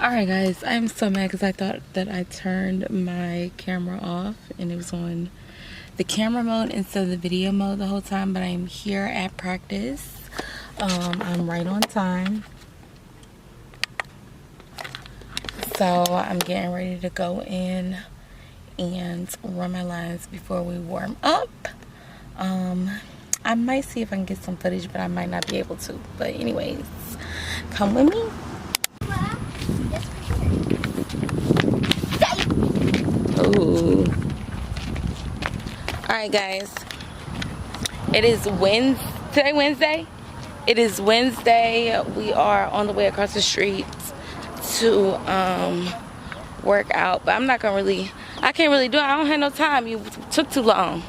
Alright guys, I'm so mad because I thought that I turned my camera off and it was on the camera mode instead of the video mode the whole time, but I'm here at practice. I'm right on time. So I'm getting ready to go in and run my lines before we warm up. I might see if I can get some footage, but I might not be able to. But anyways, come with me. Ooh. Alright guys, it is Wednesday. It is Wednesday. We are on the way across the street to work out, but I'm not gonna I can't really do it. I don't have no time. You took too long.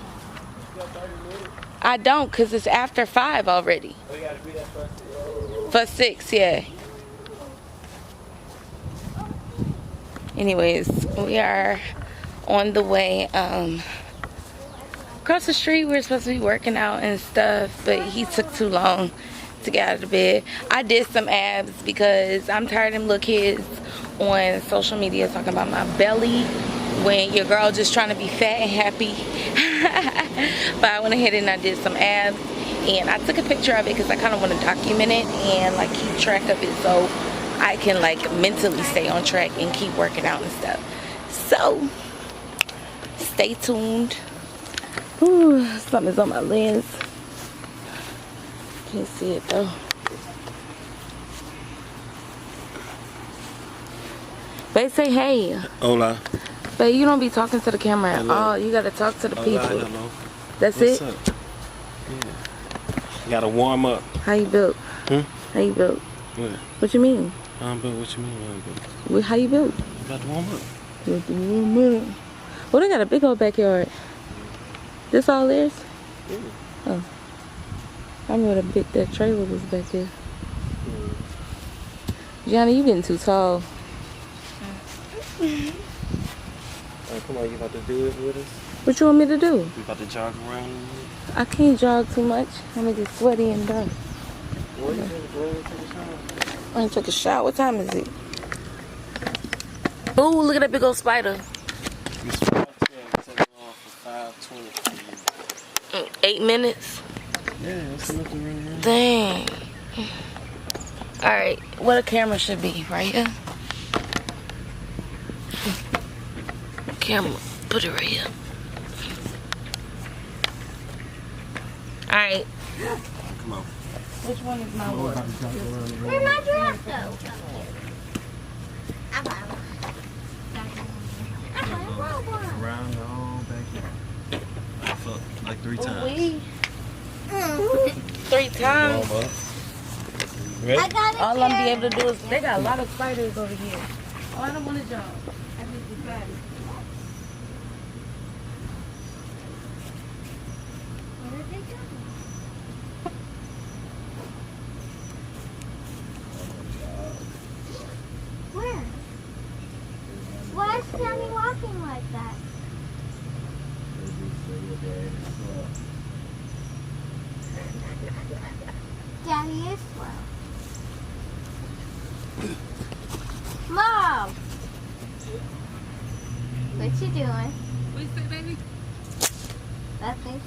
I don't, because it's after 5 already. For 6, yeah. Anyways, we are on the way across the street. We're supposed to be working out and stuff, but he took too long to get out of bed. I did some abs because I'm tired of them little kids on social media talking about my belly when your girl just trying to be fat and happy. But I went ahead and I did some abs, and I took a picture of it because I kind of want to document it and like keep track of it so I can like mentally stay on track and keep working out and stuff. So stay tuned. Ooh, something's on my lens. Can't see it though. They say hey. Hola. But you don't be talking to the camera at all. You gotta talk to the people. Hello. That's What's it? Up? Yeah. You gotta warm up. How you built? How you built? What? What you mean? I'm built. What you mean I'm built? How you built? You got to warm up. You got to warm up. Well, they got a big old backyard. This all theirs? Yeah. Oh. I remember that trailer was back there. Johnny, you getting too tall. Alright, come on, you about to do it with us? What you want me to do? You about to jog around? I can't jog too much. I'm gonna get sweaty and done. What you doing? Go ahead and take a shower. I'm gonna take a shower. What time is it? Ooh, look at that big old spider. It's 5:10. Take it off for 5:20. 8 minutes? Yeah, that's enough to run around. Dang. Alright, what a camera should be, right here. Camera, put it right here. Alright. Come on. Which one is my one? Where's my dress though? Around the whole backyard. Fuck, like 3 times. Oui. 3 times. Warm up. Ready? All I'm be able to do is, they got a lot of spiders over here. Oh, I don't want to jump. I just decided. Where did they go? Where? Why is Sammy walking like that? Daddy is slow. Mom! What you doing? What you say, baby? Nothing.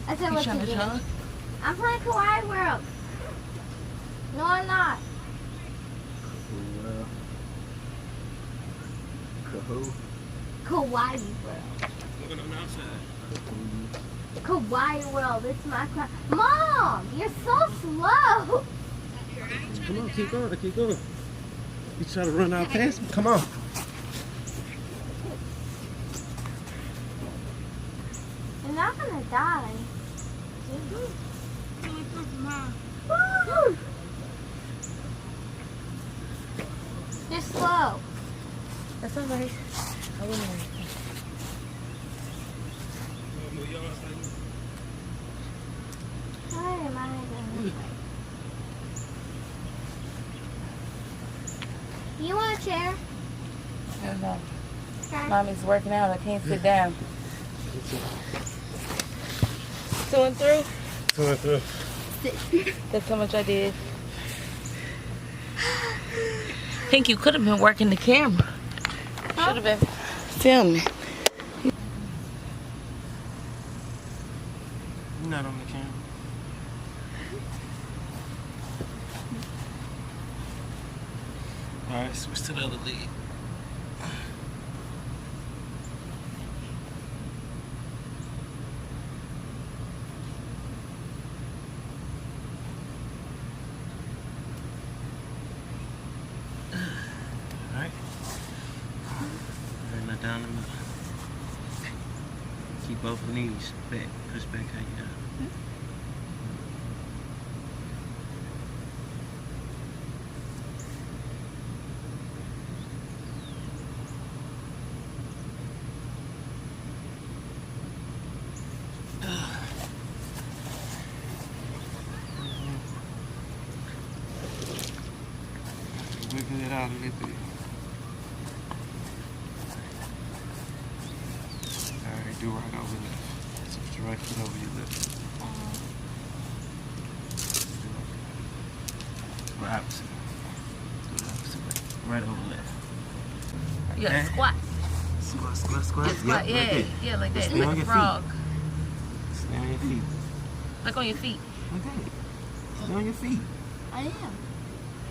I said You what trying you to doing? jog? I'm playing Kawaii World. No, I'm not. Kawaii World. Looking on the outside. Kawaii World. It's my cry. Mom, you're so slow. Come on, keep going, keep going. You try to run out fast? Come on. You're not gonna die. You're slow. That's all right. I wouldn't worry. Where am I going? You want a chair? I don't know. Okay. Mommy's working out. I can't sit down. 2 and through? 2 and 3. That's how much I did. Think you could have been working the camera. Should have been filming. You're not on the camera. Alright, switch to the other lead. Alright. Alright, now down the middle. Keep both knees back. Push back how you down. Wiggle it out a little bit. Alright, do right over left. Switch your right foot over your left. Or opposite. Do the opposite way. Right over left. You gotta squat. Squat, squat, squat. Yeah, squat. Yep, Yeah, right there. yeah, like that. Stay Like on a your frog. Stay on your feet. Like on your feet. Like that. Stay on your feet. I am.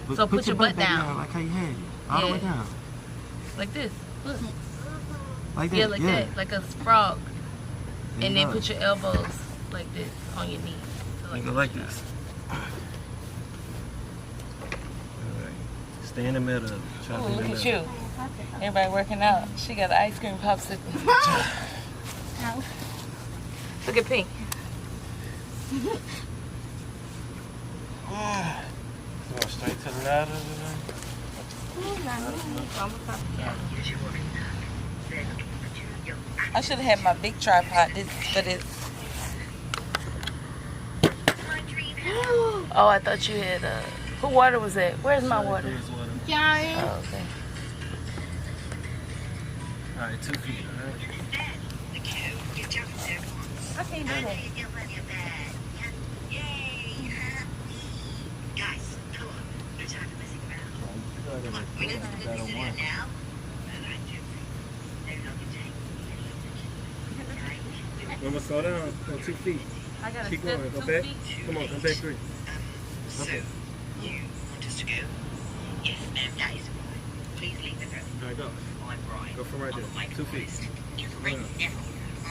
But So put your butt back down. like how you had it. All the way Yeah. down. Like this. Look. Like that. Yeah, like that. Like a frog. There And you then go. put your elbows like this on your knees. So You go like this. Alright. Stay in the middle of it. Try to Oh, be look in the at middle. you. Everybody working out. She got an ice cream popsicle. Ow. Look at Pink. Go straight to the ladder. I should have had my big tripod for this. Oh, I thought you had who water was that? Where's my water? Johnny. Oh, okay. Alright, 2 feet. Alright. I can't do that. Mama, slow down. Go 2 feet. I gotta Keep step going. Go 2 back. feet. Come on, come back 3. Okay. You want us to go? Yes, ma'am, that is right. Please leave the room. Alright, go. I'm Brian. Go from right there. On my 2 feet. quest. It's right now. I'm a Yeah, go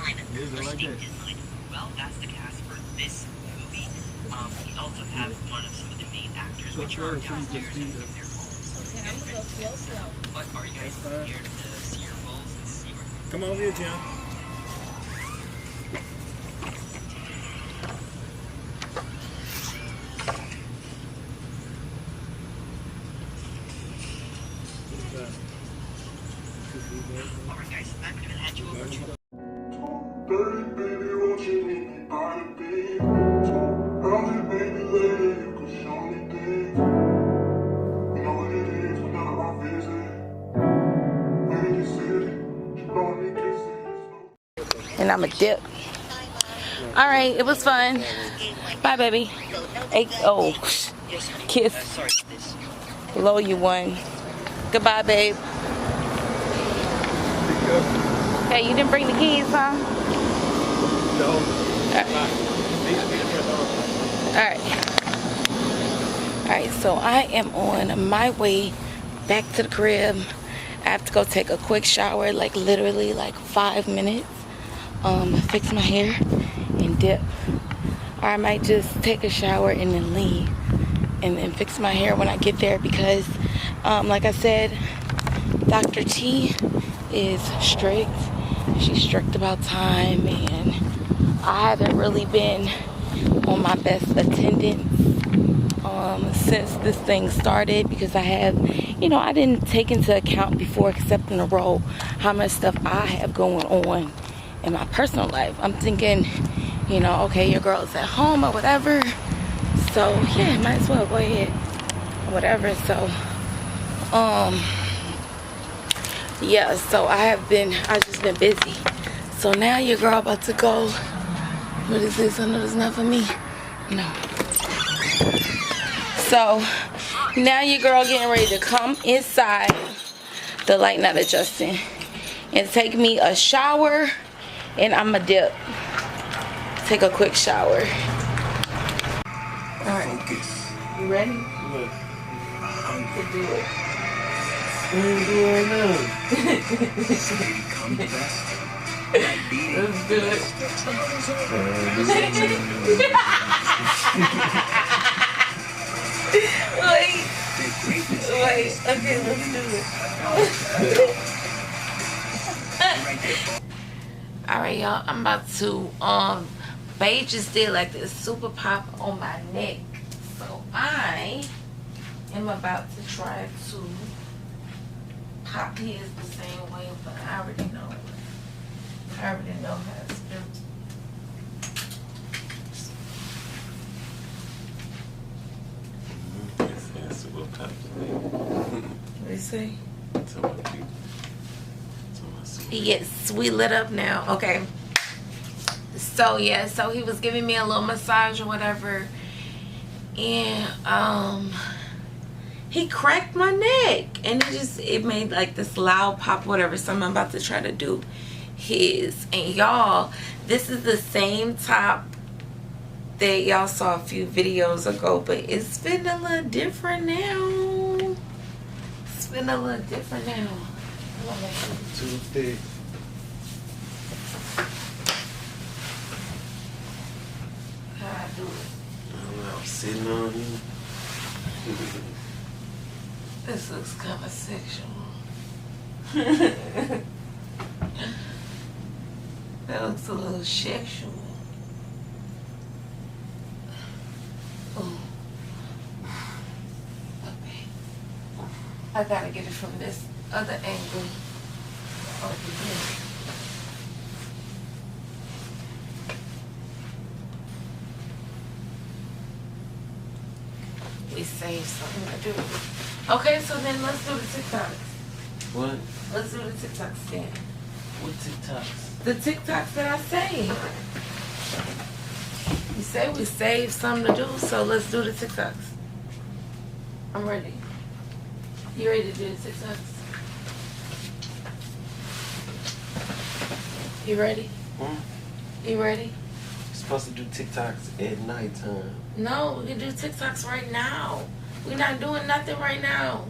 like listening that. designer. Well, that's the cast for this movie. We also have one of some of the main actors, which are downstairs in their homes. But are you guys fine. here to see your roles and see where Come over here, Jim. All right, guys, I'm gonna hand you over to Dirty baby, won't you meet me by the beach? Round it, baby, later, you can show me things. You know what it is whenever I visit. When you see it, you know me kisses. And I'm a dip. All right, it was fun. Bye, baby. Oh, kiss. sorry, this. Blow you one. Goodbye, babe. Hey, you didn't bring the keys, huh? No. All right, so I am on my way back to the crib. I have to go take a quick shower, like literally like 5 minutes. Fix my hair and dip. Or I might just take a shower and then leave and then fix my hair when I get there because, like I said, Dr. T is strict. She's strict about time, and I haven't really been on my best attendance since this thing started because I have, I didn't take into account before accepting the role how much stuff I have going on in my personal life. I'm thinking, okay, your girl is at home or whatever, so yeah, might as well go ahead or whatever. So yeah, so I've just been busy. So now your girl about to go. What is this? I know it's not for me. No. So Now your girl getting ready to come inside. The light not adjusting. And take me a shower. And I'ma dip. Take a quick shower. Alright. You ready? What? To do it. What are you doing right now? Let's do it. Wait. Okay, let's do it. Alright, y'all. I'm about to Bae just did like this super pop on my neck. So I am about to try to pop his the same way, but I already know. I already know how it's built. That's what pops. What do you say? He Yeah. gets sweet lit up now. Okay. So yeah, so he was giving me a little massage or whatever. And he cracked my neck. And it made like this loud pop, whatever. So I'm about to try to do his. And y'all, this is the same top that y'all saw a few videos ago, but it's been a little different now. It's been a little different now. Too thick. How I do it? I don't know, I'm sitting on you. This looks kind of sexual. That looks a little sexual. Oh. Okay. I gotta get it from this other angle. Over here. We saved something to do. Okay, so then let's do the TikToks. What? Let's do the TikToks then. What TikToks? The TikToks that I saved. You say we saved something to do, so let's do the TikToks. I'm ready. You ready to do the TikToks? You ready? You ready? You're supposed to do TikToks at nighttime. No, we can do TikToks right now. We're not doing nothing right now.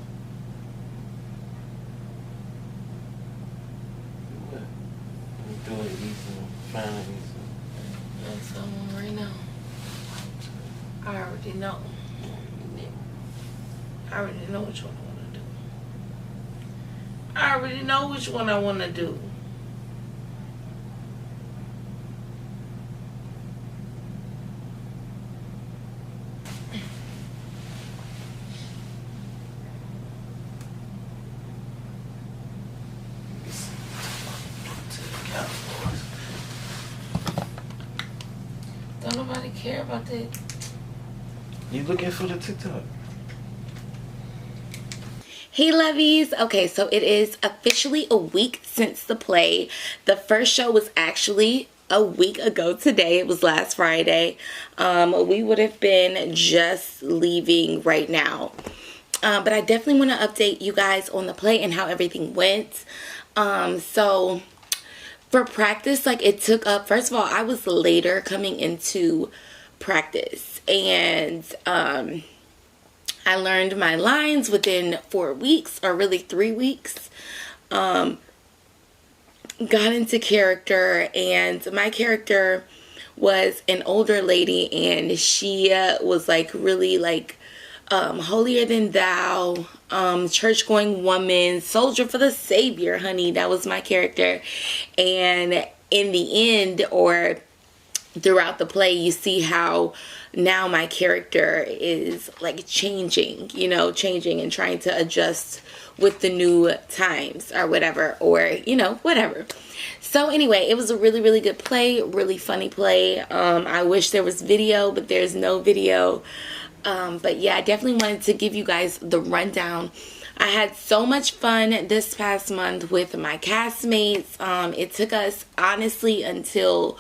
What? I'm doing Ethan, finding Ethan. That's someone right now. I already know. I already know which one I want to do. I already know which one I want to do. Don't nobody care about that. You looking for the TikTok? Hey lovies. Okay, so it is officially a week since the play. The first show was actually a week ago today. It was last Friday. We would have been just leaving right now. But I definitely want to update you guys on the play and how everything went. So for practice, like it took up, first of all, I was later coming into practice, and I learned my lines within 4 weeks, or really 3 weeks. Got into character, and my character was an older lady, and she was like really like holier than thou, church going woman, soldier for the savior, honey. That was my character. And in the end, or throughout the play, you see how now my character is like changing, you know, changing and trying to adjust with the new times or whatever, or you know, whatever. So anyway, it was a really, really good play, really funny play. I wish there was video, but there's no video. But yeah, I definitely wanted to give you guys the rundown. I had so much fun this past month with my castmates. It took us honestly until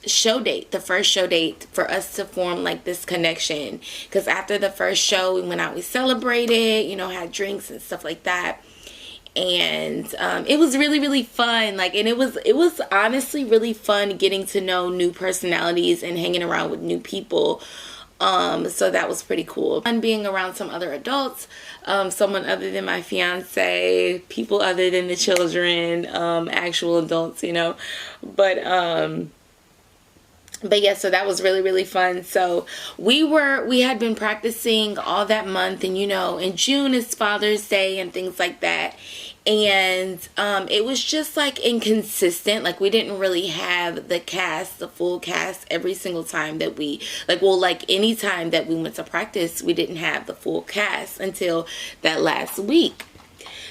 show date, the first show date, for us to form like this connection. Because after the first show, we went out, we celebrated, you know, had drinks and stuff like that. And it was really fun. Like, and it was honestly really fun getting to know new personalities and hanging around with new people. So that was pretty cool. And being around some other adults, someone other than my fiance, people other than the children, actual adults, you know. But yeah, so that was really fun. So we had been practicing all that month, and you know, in June is Father's Day and things like that. And it was just like inconsistent. Like, we didn't really have the full cast every single time that we, any time that we went to practice, we didn't have the full cast until that last week.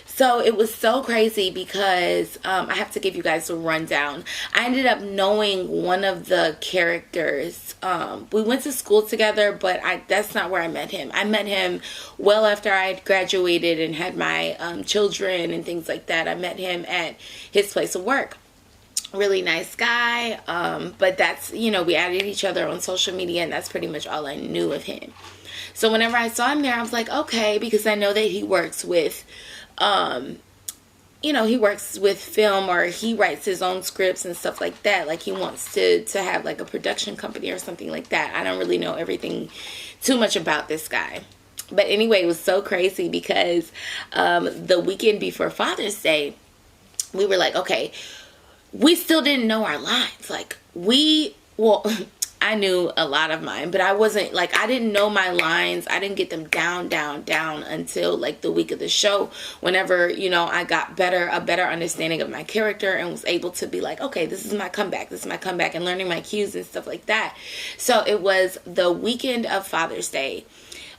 So it was so crazy because I have to give you guys a rundown. I ended up knowing one of the characters. We went to school together, but that's not where I met him. I met him well after I had graduated and had my children and things like that. I met him at his place of work. Really nice guy. But that's, you know, we added each other on social media, and that's pretty much all I knew of him. So whenever I saw him there, I was like, okay, because I know that he works with you know, he works with film, or he writes his own scripts and stuff like that. Like, he wants to have like a production company or something like that. I don't really know everything too much about this guy. But anyway, it was so crazy because the weekend before Father's Day, we were like, okay, we still didn't know our lines. Like, I knew a lot of mine, but I wasn't, like, I didn't know my lines. I didn't get them down until like the week of the show, whenever, you know, I got a better understanding of my character and was able to be like, okay, this is my comeback, and learning my cues and stuff like that. So it was the weekend of Father's Day.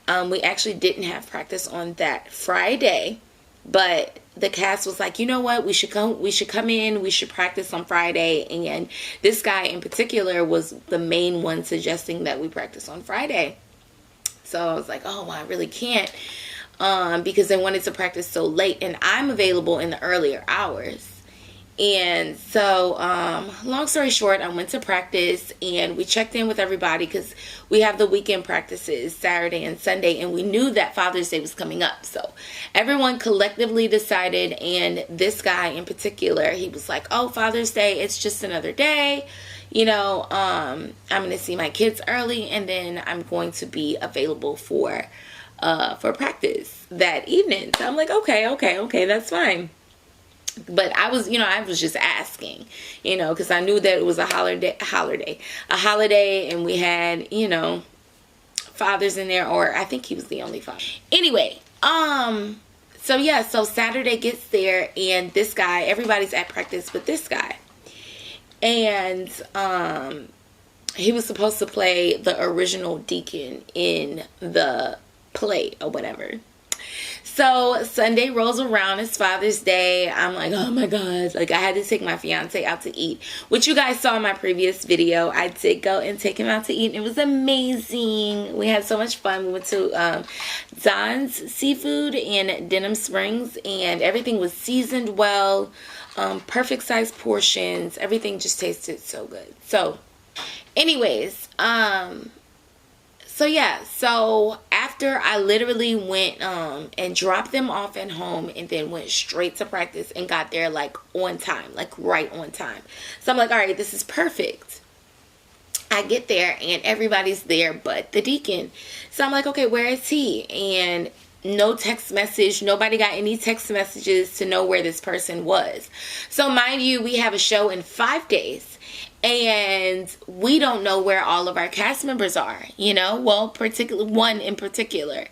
We actually didn't have practice on that Friday, but the cast was like, you know what, we should come in, we should practice on Friday. And this guy in particular was the main one suggesting that we practice on Friday. So I was like, oh, well, I really can't, because they wanted to practice so late, and I'm available in the earlier hours. And so, long story short, I went to practice, and we checked in with everybody because we have the weekend practices Saturday and Sunday, and we knew that Father's Day was coming up. So everyone collectively decided, and this guy in particular, he was like, oh, Father's Day, it's just another day. You know, I'm going to see my kids early, and then I'm going to be available for practice that evening. So I'm like, okay, that's fine. But I was just asking, you know, because I knew that it was a holiday, and we had, you know, fathers in there, or I think he was the only father. Anyway, so yeah, so Saturday gets there, and this guy, everybody's at practice with this guy, and he was supposed to play the original Deacon in the play or whatever. So Sunday rolls around, it's Father's Day. I'm like, oh my gosh, like, I had to take my fiance out to eat, which you guys saw in my previous video. I did go and take him out to eat. It was amazing. We had so much fun. We went to Don's Seafood in Denham Springs, and everything was seasoned well, perfect size portions. Everything just tasted so good. So anyways, so yeah, so after I literally went and dropped them off at home, and then went straight to practice and got there like on time, like right on time. So I'm like, all right, this is perfect. I get there and everybody's there but the Deacon. So I'm like, okay, where is he? And no text message. Nobody got any text messages to know where this person was. So mind you, we have a show in 5 days. And we don't know where all of our cast members are, you know, well, one in particular.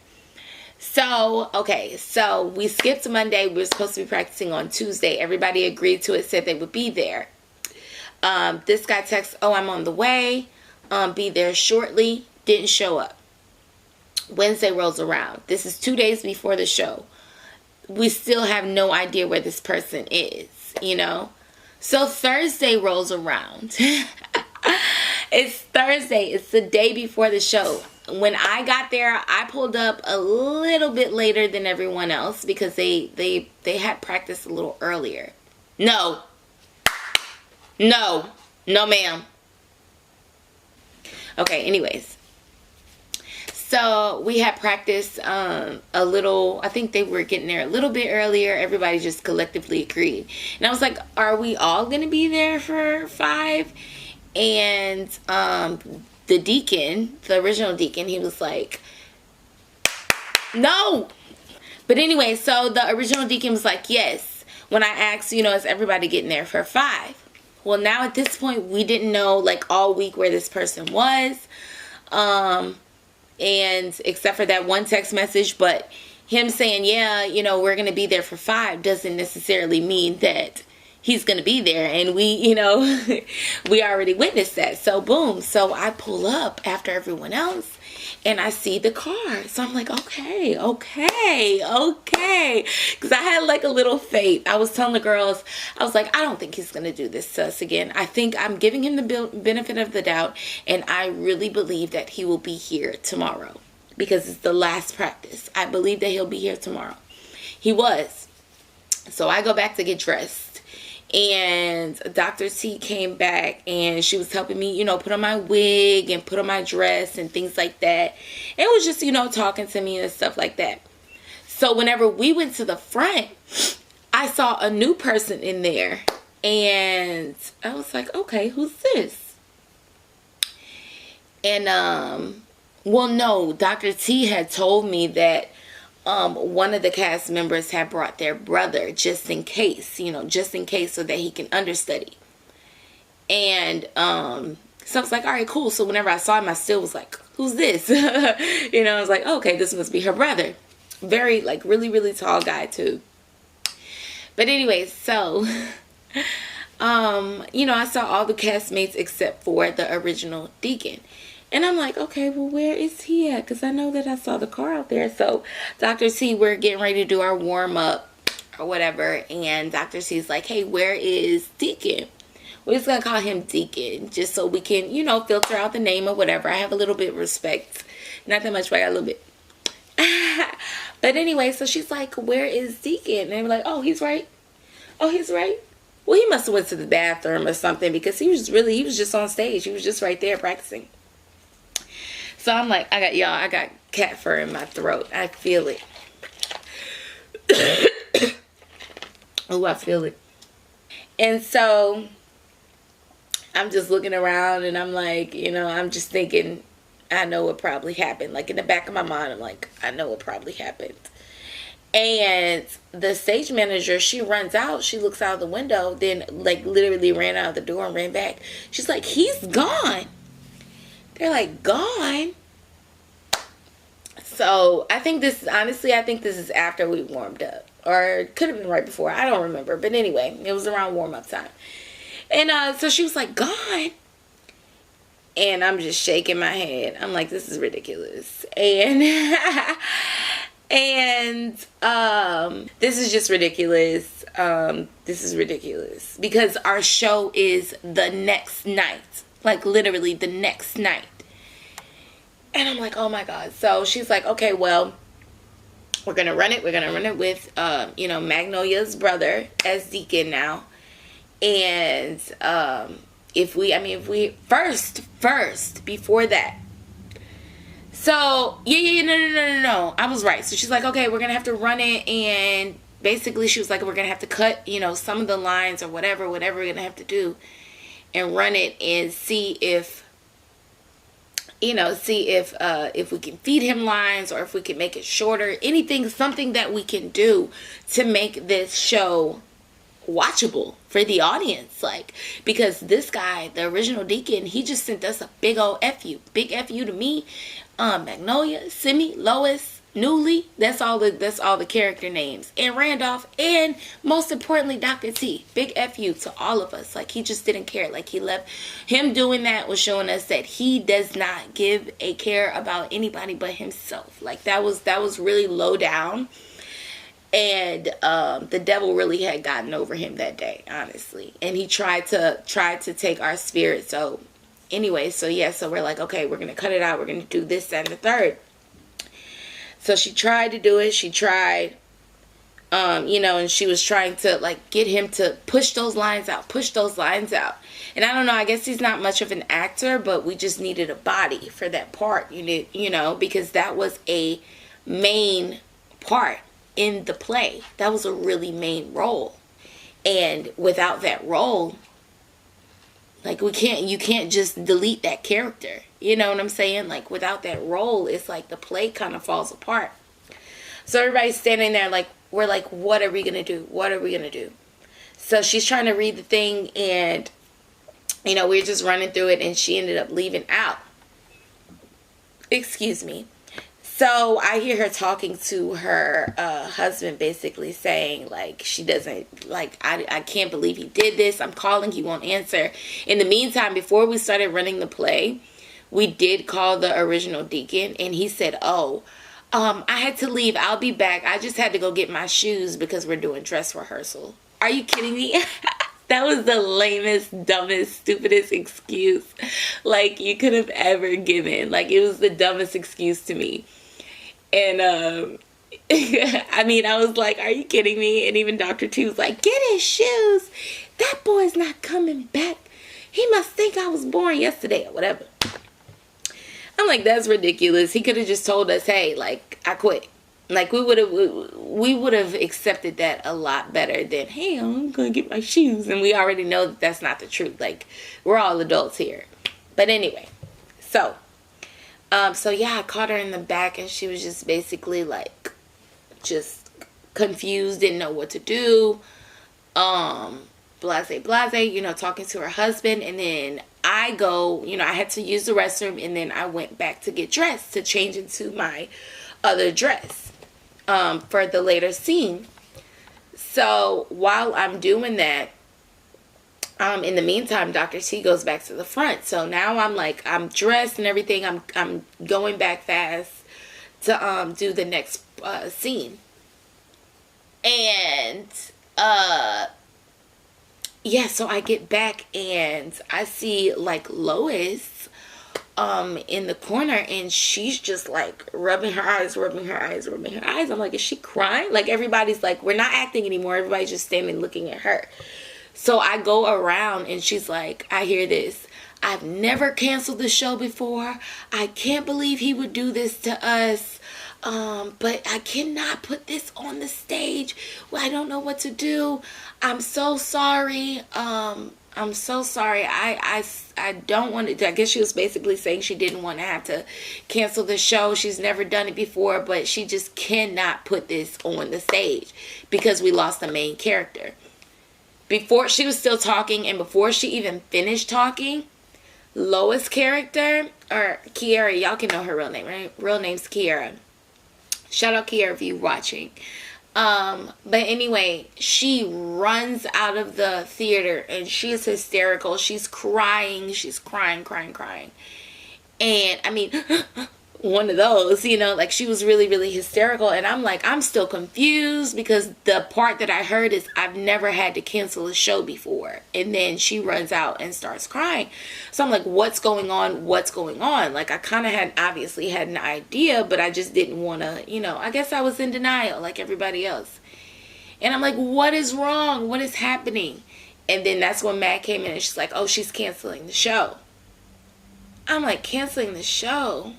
So, okay, so we skipped Monday. We were supposed to be practicing on Tuesday. Everybody agreed to it, said they would be there. This guy texts, oh, I'm on the way. Be there shortly. Didn't show up. Wednesday rolls around. This is 2 days before the show. We still have no idea where this person is, you know. So Thursday rolls around. It's Thursday. It's the day before the show. When I got there, I pulled up a little bit later than everyone else because they had practice a little earlier. No, ma'am. Okay, anyways. So we had practice a little, I think they were getting there a little bit earlier. Everybody just collectively agreed. And I was like, are we all going to be there for 5? And the deacon, the original deacon, he was like, no. But anyway, so the original deacon was like, yes. When I asked, you know, is everybody getting there for 5? Well, now at this point, we didn't know like all week where this person was. And except for that one text message, but him saying, yeah, you know, we're going to be there for 5 doesn't necessarily mean that he's going to be there. And we, you know, we already witnessed that. So boom. So I pull up after everyone else and I see the car. So I'm like, okay. Because I had like a little faith. I was telling the girls, I was like, I don't think he's going to do this to us again. I think I'm giving him the benefit of the doubt. And I really believe that he will be here tomorrow because it's the last practice. I believe that he'll be here tomorrow. He was. So I go back to get dressed. And Dr. T came back and she was helping me, you know, put on my wig and put on my dress and things like that. It was just, you know, talking to me and stuff like that. So whenever we went to the front, I saw a new person in there. And I was like, okay, who's this? And, well, no, Dr. T had told me that one of the cast members had brought their brother just in case, you know, just in case so that he can understudy. And so I was like, all right, cool. So whenever I saw him, I still was like, who's this? You know, I was like, okay, this must be her brother. Very, like, really, really tall guy, too. But anyways, so, you know, I saw all the castmates except for the original deacon. And I'm like, okay, well, where is he at? Because I know that I saw the car out there. So Dr. C, we're getting ready to do our warm-up or whatever. And Dr. C's like, hey, where is Deacon? We're just going to call him Deacon just so we can, you know, filter out the name or whatever. I have a little bit of respect. Not that much, but I got a little bit. But anyway, so she's like, where is Deacon? And we're like, oh, he's right. Oh, he's right. Well, he must have went to the bathroom or something because he was just on stage. He was just right there practicing. So I'm like, I got cat fur in my throat. I feel it. Oh, I feel it. And so I'm just looking around and I'm like, you know, I'm just thinking, I know what probably happened. Like in the back of my mind, I'm like, I know what probably happened. And the stage manager, she runs out. She looks out of the window, then like literally ran out of the door and ran back. She's like, he's gone. They're like, gone? So I think this is after we warmed up. Or it could have been right before. I don't remember. But anyway, it was around warm-up time. And so she was like, gone? And I'm just shaking my head. I'm like, this is ridiculous. And this is just ridiculous. This is ridiculous. Because our show is the next night. Like literally the next night. And I'm like, oh my God. So she's like, okay, well, we're going to run it. We're going to run it with, you know, Magnolia's brother as Deacon now. And if we first, before that. So, no. I was right. So she's like, okay, we're going to have to run it. And basically she was like, we're going to have to cut, you know, some of the lines or whatever we're going to have to do. And run it and see if we can feed him lines or if we can make it shorter. Something that we can do to make this show watchable for the audience. Like, because this guy, the original Deacon, he just sent us a big old F-U. Big F-U to me. Magnolia, Simi, Lois, Newly, that's all the character names, and Randolph, and most importantly Dr. T. Big F-U to all of us. Like, he just didn't care. Like, he left. Him doing that was showing us that he does not give a care about anybody but himself. Like, that was really low down, and the devil really had gotten over him that day, honestly. And he tried to take our spirit. So anyway, so we're like, okay, we're gonna cut it out. We're gonna do this, that, and the third. So she tried to do it. She tried. You know, and she was trying to like get him to push those lines out. And I don't know, I guess he's not much of an actor, but we just needed a body for that part. You know, because that was a main part in the play. That was a really main role. And without that role, like you can't just delete that character. You know what I'm saying? Like without that role, it's like the play kind of falls apart. So everybody's standing there like, we're like, what are we going to do? What are we going to do? So she's trying to read the thing, and, you know, we're just running through it, and she ended up leaving out. Excuse me. So I hear her talking to her husband, basically saying, like, she doesn't, like, I can't believe he did this. I'm calling, he won't answer. In the meantime, before we started running the play, we did call the original deacon, and he said, I had to leave. I'll be back. I just had to go get my shoes because we're doing dress rehearsal. Are you kidding me? That was the lamest, dumbest, stupidest excuse like you could have ever given. Like, it was the dumbest excuse to me. And I mean, I was like, are you kidding me? And even Dr. T was like, get his shoes. That boy's not coming back. He must think I was born yesterday or whatever. I'm like, that's ridiculous. He could have just told us, hey, like, I quit. Like, we would have accepted that a lot better than, hey, I'm going to get my shoes. And we already know that that's not the truth. Like, we're all adults here. But anyway, so yeah, I caught her in the back, and she was just basically, like, just confused, didn't know what to do. Blase, you know, talking to her husband. And then I go, you know, I had to use the restroom, and then I went back to get dressed to change into my other dress for the later scene. So while I'm doing that, in the meantime, Dr. T goes back to the front. So now I'm like, I'm dressed and everything. I'm going back fast to do the next scene. And yeah, so I get back and I see like Lois in the corner, and she's just like rubbing her eyes. I'm like, is she crying? Like, everybody's like, we're not acting anymore. Everybody's just standing looking at her. So I go around, and she's like, I hear this. I've never canceled the show before. I can't believe he would do this to us. But I cannot put this on the stage. Well, I don't know what to do. I'm so sorry. I'm so sorry. I don't want to. I guess she was basically saying she didn't want to have to cancel the show. She's never done it before, but she just cannot put this on the stage because we lost the main character. Before, she was still talking, and before she even finished talking, Lois' character, or Kiera, y'all can know her real name, right? Real name's Kiera. Shout out Kiera if you're watching. But anyway, she runs out of the theater, and she's hysterical. She's crying. She's crying. And I mean, one of those, you know, like, she was really, really hysterical. And I'm like, I'm still confused, because the part that I heard is, I've never had to cancel a show before. And then she runs out and starts crying. So I'm like, what's going on? Like, I kind of obviously had an idea, but I just didn't want to, you know, I guess I was in denial like everybody else. And I'm like, what is wrong? What is happening? And then that's when Matt came in, and she's like, oh, she's canceling the show. I'm like, canceling the show?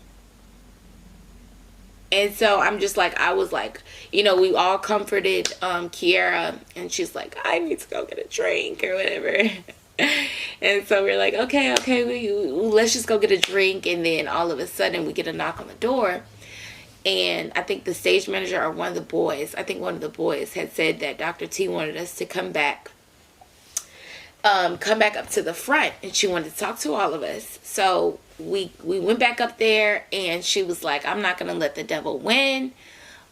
And so I'm just like, I was like, you know, we all comforted Kiera, and she's like, I need to go get a drink or whatever. And so we're like, okay, let's just go get a drink. And then all of a sudden we get a knock on the door, and I think the stage manager or one of the boys had said that Dr. T wanted us to come back up to the front, and she wanted to talk to all of us. So we went back up there, and she was like, I'm not going to let the devil win.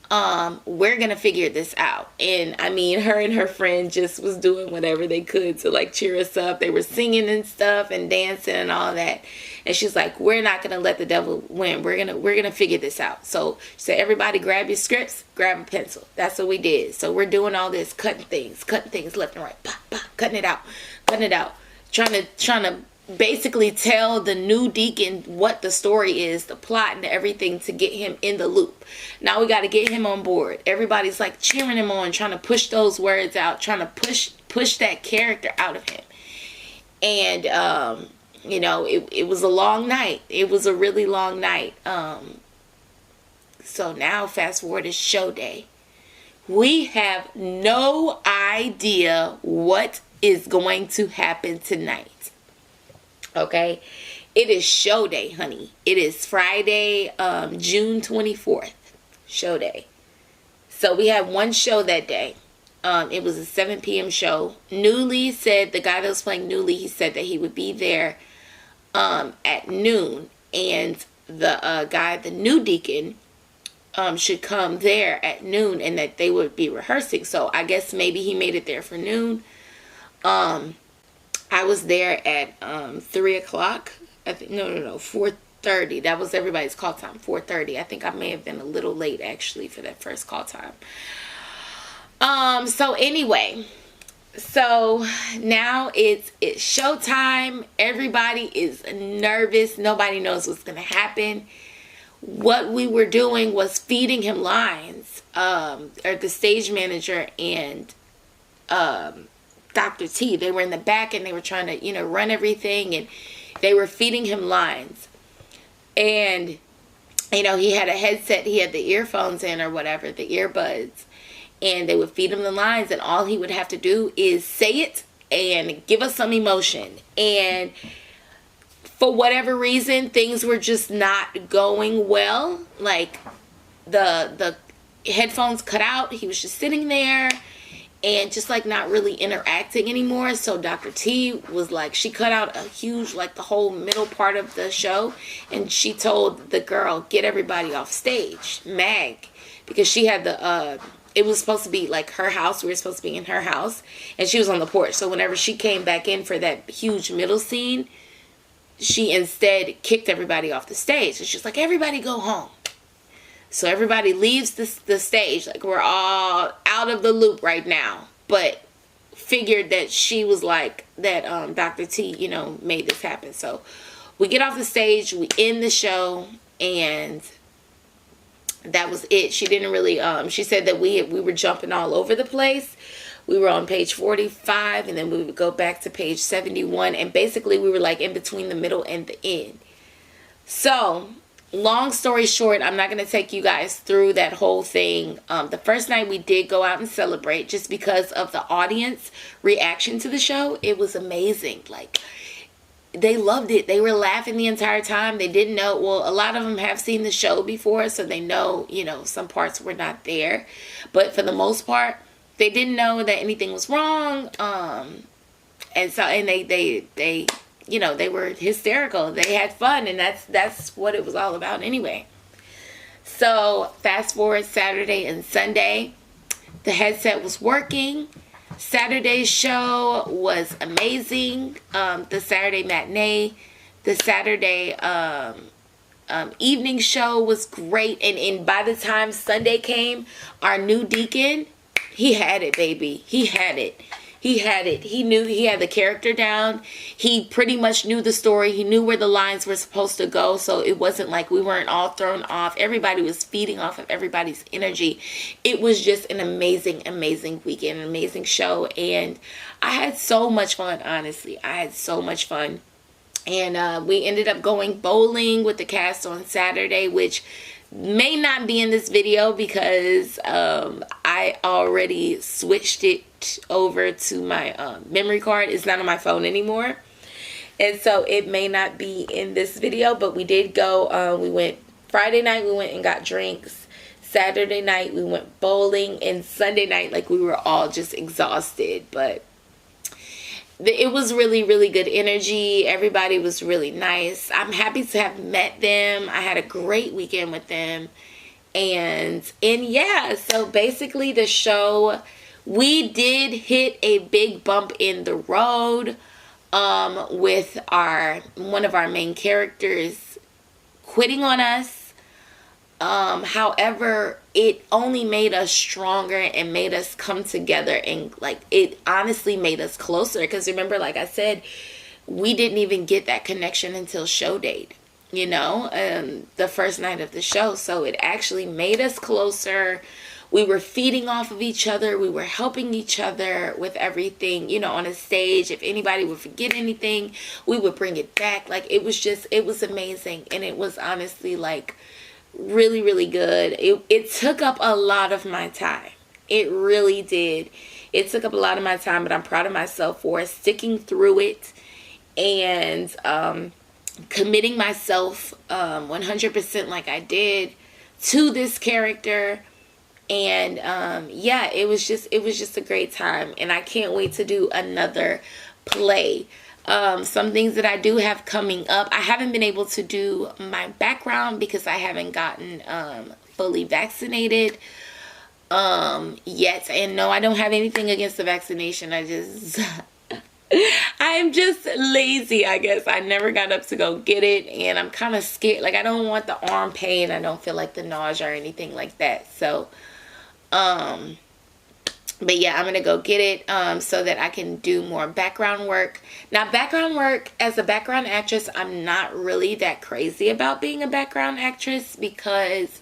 We're going to figure this out. And I mean, her and her friend just was doing whatever they could to like cheer us up. They were singing and stuff and dancing and all that. And she's like, we're not going to let the devil win. We're going to figure this out. So she said, everybody grab your scripts, grab a pencil. That's what we did. So we're doing all this, cutting things left and right, pop, pop, cutting it out, trying to basically tell the new deacon what the story is, the plot and everything, to get him in the loop. Now we got to get him on board. Everybody's like cheering him on, trying to push those words out, trying to push that character out of him. And you know, it was a long night. It was a really long night. So now fast forward to show day. We have no idea what is going to happen tonight. Okay? It is show day, honey. It is Friday, June 24th. Show day. So we had one show that day. It was a 7 p.m. show. Newly said, the guy that was playing Newly, he said that he would be there at noon. And the guy, the new deacon, should come there at noon, and that they would be rehearsing. So I guess maybe he made it there for noon. I was there at 3 o'clock. I think no, 4:30. That was everybody's call time. 4:30. I think I may have been a little late actually for that first call time. So anyway, so now it's showtime. Everybody is nervous. Nobody knows what's gonna happen. What we were doing was feeding him lines. Or the stage manager and Dr. T, they were in the back and they were trying to, you know, run everything, and they were feeding him lines. And, you know, he had a headset, he had the earphones in or whatever, the earbuds, and they would feed him the lines, and all he would have to do is say it and give us some emotion. And for whatever reason, things were just not going well. Like the headphones cut out. He was just sitting there and just like not really interacting anymore. So Dr. T was like, she cut out a huge, like the whole middle part of the show, and she told the girl, get everybody off stage, Mag, because she had the it was supposed to be like her house. We were supposed to be in her house, and she was on the porch. So whenever she came back in for that huge middle scene, she instead kicked everybody off the stage. And she's like, everybody go home. So everybody leaves the stage. Like, we're all out of the loop right now. But figured that she was like, that Dr. T, you know, made this happen. So we get off the stage. We end the show. And that was it. She didn't really, she said that we were jumping all over the place. We were on page 45, and then we would go back to page 71. And basically, we were like in between the middle and the end. So, long story short, I'm not going to take you guys through that whole thing. The first night we did go out and celebrate just because of the audience reaction to the show. It was amazing. Like, they loved it. They were laughing the entire time. They didn't know. Well, a lot of them have seen the show before, so they know, you know, some parts were not there. But for the most part, they didn't know that anything was wrong. And so, and they, you know, they were hysterical. They had fun, and that's what it was all about anyway. So fast forward Saturday and Sunday, the headset was working. Saturday's show was amazing. The Saturday matinee, the Saturday evening show was great. And by the time Sunday came, our new deacon, he had it, baby. He had it. He had it. He knew, he had the character down. He pretty much knew the story. He knew where the lines were supposed to go. So it wasn't like we weren't all thrown off. Everybody was feeding off of everybody's energy. It was just an amazing, amazing weekend, an amazing show. And I had so much fun, honestly. I had so much fun. And we ended up going bowling with the cast on Saturday, which may not be in this video because I already switched it over to my memory card. It's not on my phone anymore, and so it may not be in this video. But we did go. We went Friday night. We went and got drinks. Saturday night we went bowling, and Sunday night, like, we were all just exhausted, but it was really, really good energy. Everybody was really nice. I'm happy to have met them. I had a great weekend with them. And yeah, so basically the show, we did hit a big bump in the road with one of our main characters quitting on us. However, it only made us stronger and made us come together, and like, it honestly made us closer. Because remember, like I said, we didn't even get that connection until show date, you know, the first night of the show. So it actually made us closer. We were feeding off of each other. We were helping each other with everything, you know, on a stage. If anybody would forget anything, we would bring it back. Like, it was amazing. And it was honestly, like, really, really good. It took up a lot of my time. It really did. It took up a lot of my time, but I'm proud of myself for sticking through it and committing myself 100% like I did to this character. And yeah, it was just a great time, and I can't wait to do another play. Some things that I do have coming up, I haven't been able to do my background because I haven't gotten fully vaccinated yet. And no, I don't have anything against the vaccination. I'm just lazy, I guess. I never got up to go get it, and I'm kind of scared. Like, I don't want the arm pain. I don't feel like the nausea or anything like that. So but yeah, I'm gonna go get it so that I can do more background work. Now, background work, as a background actress, I'm not really that crazy about being a background actress because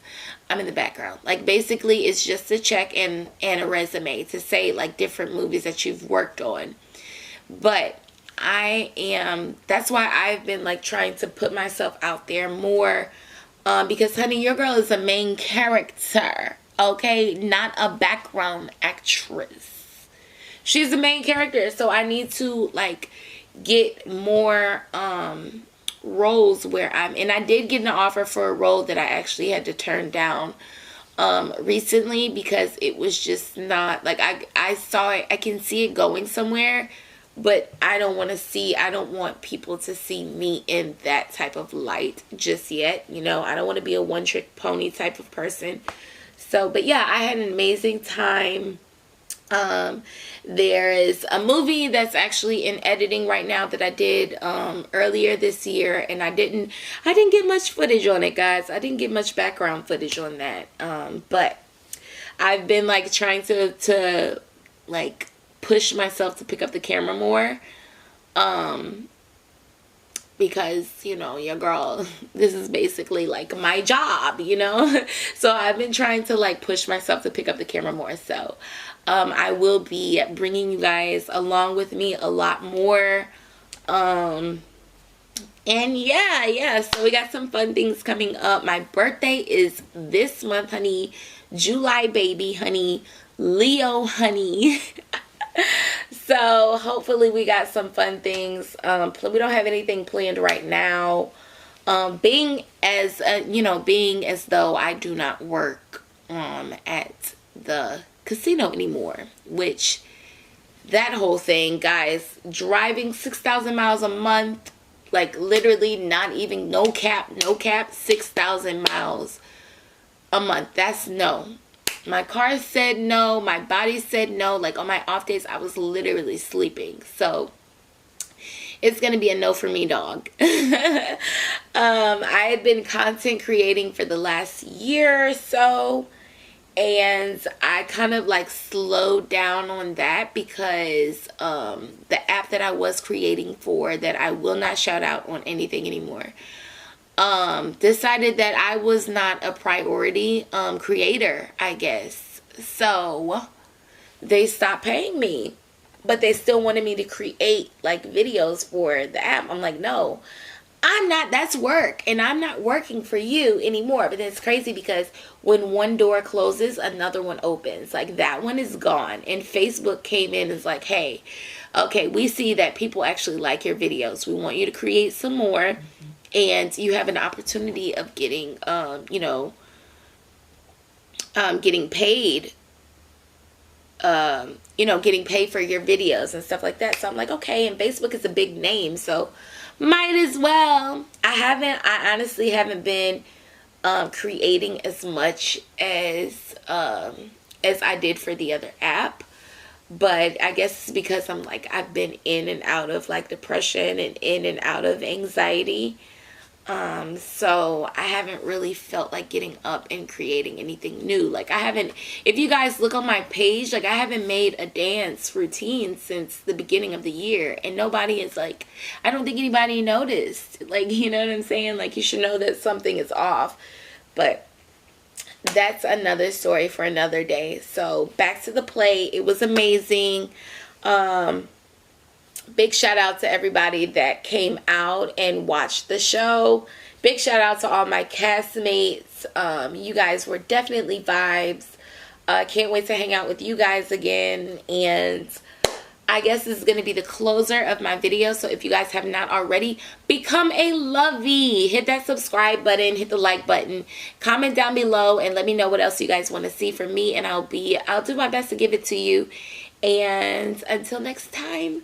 I'm in the background. Like, basically, it's just a check and a resume to say, like, different movies that you've worked on. But that's why I've been, like, trying to put myself out there more because, honey, your girl is a main character. Okay, not a background actress. She's the main character, so I need to, like, get more roles where and I did get an offer for a role that I actually had to turn down recently because it was just not, like, I saw it, I can see it going somewhere, but I don't want people to see me in that type of light just yet, you know. I don't want to be a one-trick pony type of person. So, but yeah, I had an amazing time. There is a movie that's actually in editing right now that I did earlier this year, and I didn't get much footage on it, guys. I didn't get much background footage on that. But I've been, like, trying to like push myself to pick up the camera more. Because, you know, your girl, this is basically, like, my job, you know. So I've been trying to, like, push myself to pick up the camera more. So I will be bringing you guys along with me a lot more. And yeah, so we got some fun things coming up. My birthday is this month, honey. July, baby, honey. Leo, honey. So hopefully we got some fun things. We don't have anything planned right now. Being as though I do not work at the casino anymore, which that whole thing, guys, driving 6,000 miles a month, like, literally, not even, no cap, 6,000 miles a month. That's no. My car said no. My body said no. Like, on my off days, I was literally sleeping. So it's going to be a no for me, dog. I had been content creating for the last year or so. And I kind of, like, slowed down on that because the app that I was creating for, that I will not shout out on anything anymore, decided that I was not a priority creator, I guess. So they stopped paying me, but they still wanted me to create, like, videos for the app. I'm like, no, I'm not. That's work, and I'm not working for you anymore. But it's crazy because when one door closes, another one opens. Like, that one is gone, and Facebook came in and was like, hey, okay, we see that people actually like your videos. We want you to create some more. And you have an opportunity of getting, getting paid, getting paid for your videos and stuff like that. So I'm like, okay, and Facebook is a big name, so might as well. I honestly haven't been creating as much as I did for the other app. But I guess it's because I've been in and out of, like, depression and in and out of anxiety. So I haven't really felt like getting up and creating anything new. Like I haven't, if you guys look on my page, like I haven't made a dance routine since the beginning of the year, and nobody is like, I don't think anybody noticed. Like, you know what I'm saying? Like you should know that something is off. But that's another story for another day. So back to the play. It was amazing. Big shout out to everybody that came out and watched the show. Big shout out to all my castmates. You guys were definitely vibes. Can't wait to hang out with you guys again. And I guess this is going to be the closer of my video. So if you guys have not already, become a lovey. Hit that subscribe button. Hit the like button. Comment down below and let me know what else you guys want to see from me. And I'll do my best to give it to you. And until next time.